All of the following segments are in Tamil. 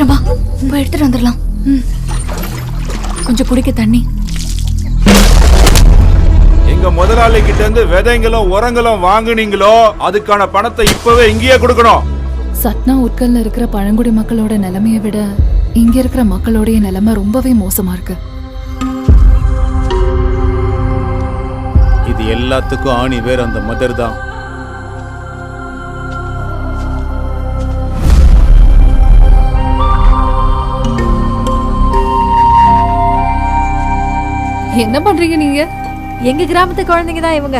சீக்கிரம் வா, போய் எடுத்துட்டு வந்துடலாம். கொஞ்சம் குடிக்க தண்ணி. எங்க முதலாளி கிட்ட இருந்து விதைங்களும் உரங்களும் வாங்குனீங்களோ அதுக்கான பணத்தை இப்பவே இங்கேயே கொடுக்கணும். சட்னா உட்கல்ல இருக்கிற பழங்குடி மக்களோட நிலைமையை விட இங்க இருக்கிற மக்களோடைய நிலைமை ரொம்பவே மோசமா இருக்கு. இது எல்லாத்துக்கும் ஆணி வேற அந்த மதர் தான். என்ன பண்றீங்க நீங்க? எங்க கிராமத்து குழந்தைங்க தான் இவங்க.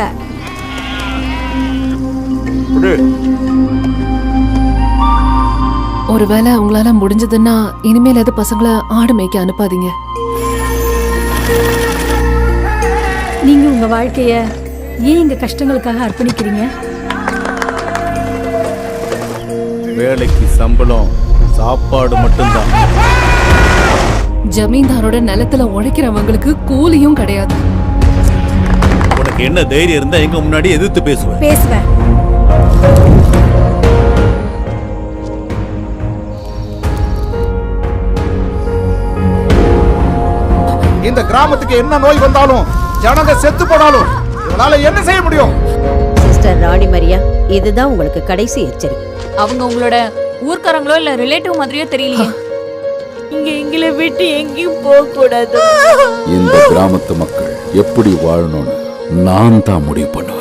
ஒருவேளை உங்களால முடிஞ்சதுன்னா இனிமேல் அது பசங்களை ஆடு மேய்க்க அனுப்பாதீங்க. நீங்க உங்க வாழ்க்கைய ஏன் எங்க கஷ்டங்களுக்காக அர்ப்பணிக்கிறீங்க? வேலைக்கு சம்பளம் சாப்பாடு மட்டும்தான். ஜமீன்தாரோட நிலத்துல உழைக்கிறவங்களுக்கு கூலியும் கிடையாது. உனக்கு என்ன தைரியம் இருந்தா எங்க முன்னாடி எதிர்த்து பேசுவேன். இந்த கிராமத்துக்கு என்ன நோய் வந்தாலும் ஜனங்க செத்து போனாலும் உங்களால என்ன செய்ய முடியும்? சிஸ்டர் ராணி மரியா, இதுதான் உங்களுக்கு கடைசி எச்சரிக்கை. அவங்க உங்களோட ஊர்க்காரங்களோ இல்ல ரிலேட்டிவ் மாதிரியோ தெரியலையே. இங்க எங்களை விட்டு எங்கேயும் போக கூடாது. இந்த கிராமத்து மக்கள் எப்படி வாழணும்னு நான் தான் முடிவு பண்ணுவேன்.